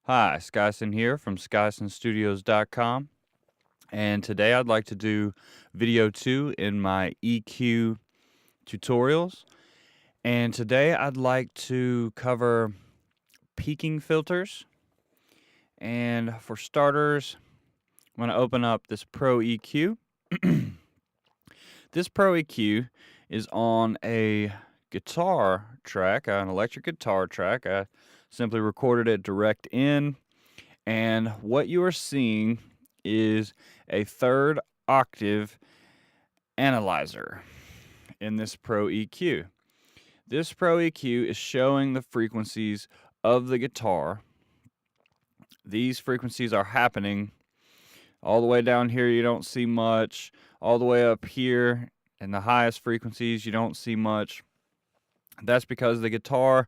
Hi, SkySun here from SkySunStudios.com, and today I'd like to do video 2 in my EQ tutorials. And today I'd like to cover peaking filters. And for starters, I'm going to open up this Pro EQ. This Pro EQ is on a guitar track, an electric guitar track. I simply recorded it direct in. And what you are seeing is a third octave analyzer in this Pro EQ. This Pro EQ is showing the frequencies of the guitar. These frequencies are happening all the way down here, you don't see much. All the way up here in the highest frequencies, you don't see much. That's because the guitar,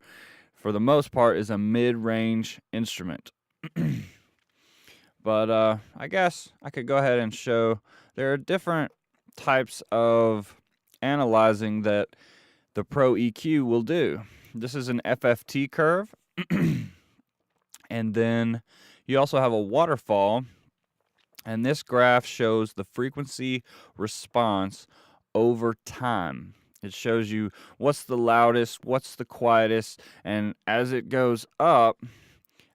for the most part, is a mid-range instrument. But I guess I could go ahead and show there are different types of analyzing that the Pro EQ will do. This is an FFT curve. And then you also have a waterfall. And this graph shows the frequency response over time. It shows you what's the loudest, what's the quietest, and as it goes up,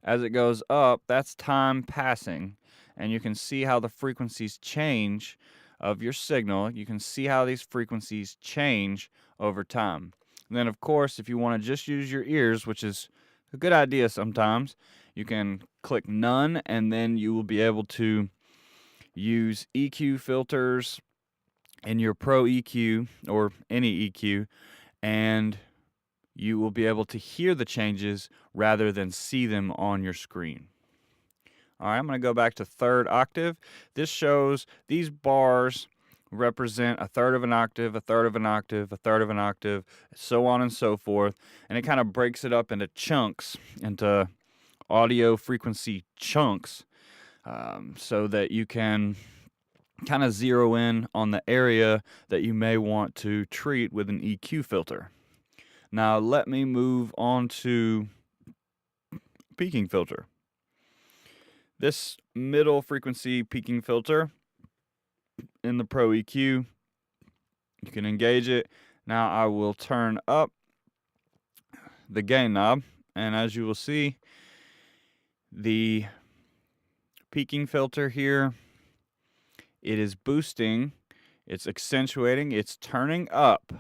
that's time passing, and you can see how the frequencies change of your signal. You can see how these frequencies change over time. And then, of course, if you want to just use your ears, which is a good idea sometimes, you can click None, and then you will be able to use EQ filters in your Pro EQ or any EQ, and you will be able to hear the changes rather than see them on your screen. All right, I'm going to go back to third octave. This shows these bars represent a third of an octave, a third of an octave, a third of an octave, so on and so forth, and it kind of breaks it up into chunks, into audio frequency chunks, so that you can kind of zero in on the area that you may want to treat with an EQ filter. Now let me move on to peaking filter. This middle frequency peaking filter in the Pro EQ, you can engage it. Now I will turn up the gain knob, and as you will see, the peaking filter here, it is boosting, it's accentuating, it's turning up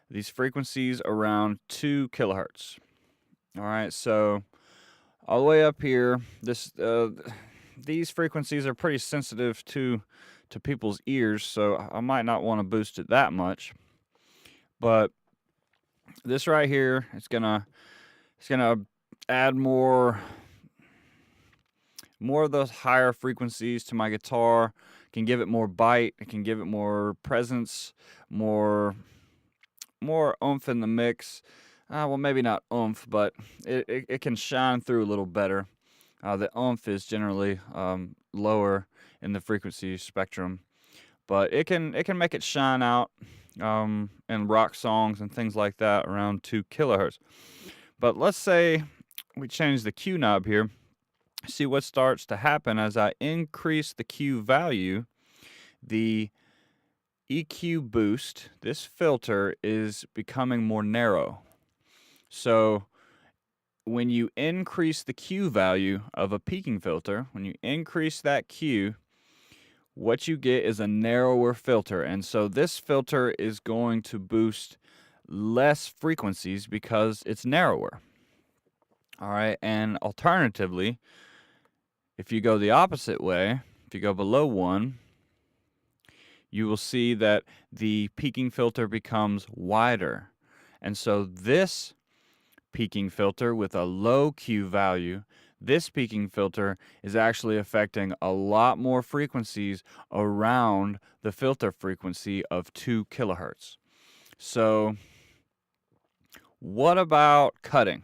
these frequencies around 2 kilohertz. All right, so all the way up here, these frequencies are pretty sensitive to people's ears, so I might not want to boost it that much. But this right here, it's gonna add more of those higher frequencies to my guitar. It can give it more bite, it can give it more presence, more oomph in the mix. Well, maybe not oomph, but it can shine through a little better. The oomph is generally lower in the frequency spectrum, but it can make it shine out in rock songs and things like that around 2 kilohertz. But let's say we change the Q knob here. See what starts to happen as I increase the Q value. The EQ boost, this filter, is becoming more narrow. So when you increase the Q value of a peaking filter, when you increase that Q, what you get is a narrower filter. And so this filter is going to boost less frequencies because it's narrower. All right, and alternatively, if you go the opposite way, if you go below 1, you will see that the peaking filter becomes wider. And so this peaking filter with a low Q value, this peaking filter is actually affecting a lot more frequencies around the filter frequency of 2 kilohertz. So what about cutting?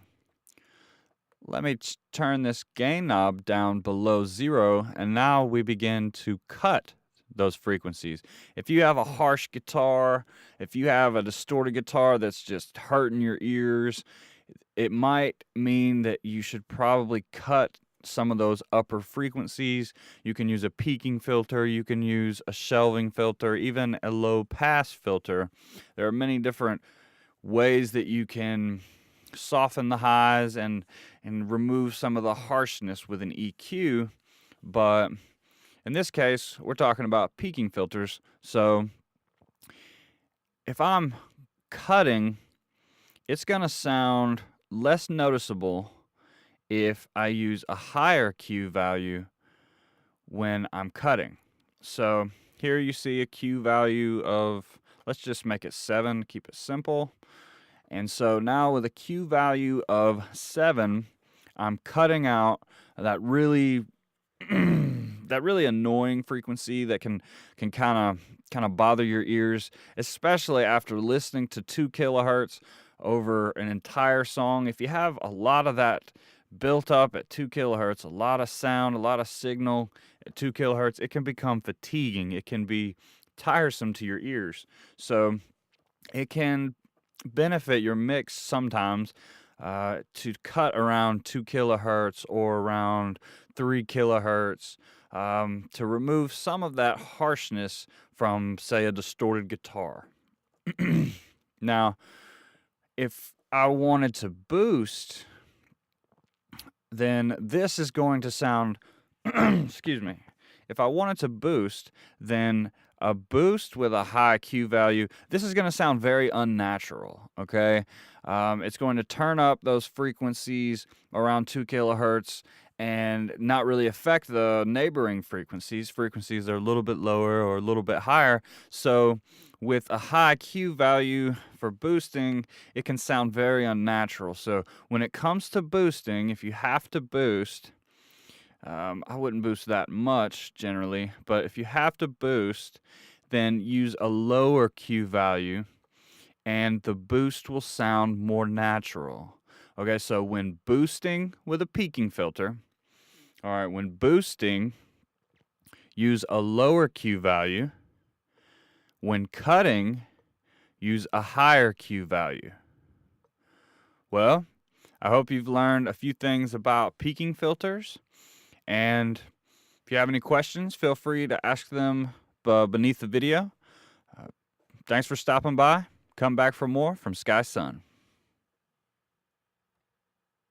Let me turn this gain knob down below 0, and now we begin to cut those frequencies. If you have a harsh guitar, if you have a distorted guitar that's just hurting your ears, it might mean that you should probably cut some of those upper frequencies. You can use a peaking filter, you can use a shelving filter, even a low pass filter. There are many different ways that you can soften the highs and remove some of the harshness with an EQ, but in this case we're talking about peaking filters. So if I'm cutting, it's going to sound less noticeable if I use a higher Q value when I'm cutting. So here you see a Q value of, let's just make it 7, keep it simple. And so now with a Q value of 7, I'm cutting out that really that really annoying frequency that can kind of bother your ears, especially after listening to 2 kilohertz over an entire song. If you have a lot of that built up at 2 kilohertz, a lot of sound, a lot of signal at 2 kilohertz, it can become fatiguing. It can be tiresome to your ears. So it can benefit your mix sometimes to cut around 2 kilohertz or around 3 kilohertz to remove some of that harshness from, say, a distorted guitar. Now, if I wanted to boost, then this is going to sound, excuse me. If I wanted to boost, then a boost with a high Q value, this is going to sound very unnatural, okay? It's going to turn up those frequencies around 2 kilohertz and not really affect the neighboring frequencies that are a little bit lower or a little bit higher. So with a high Q value for boosting, it can sound very unnatural. So when it comes to boosting, if you have to boost, I wouldn't boost that much generally, but if you have to boost, then use a lower Q value and the boost will sound more natural. Okay, so when boosting with a peaking filter, all right, when boosting, use a lower Q value. When cutting, use a higher Q value. Well, I hope you've learned a few things about peaking filters. And if you have any questions, feel free to ask them beneath the video. Thanks for stopping by. Come back for more from SkySun.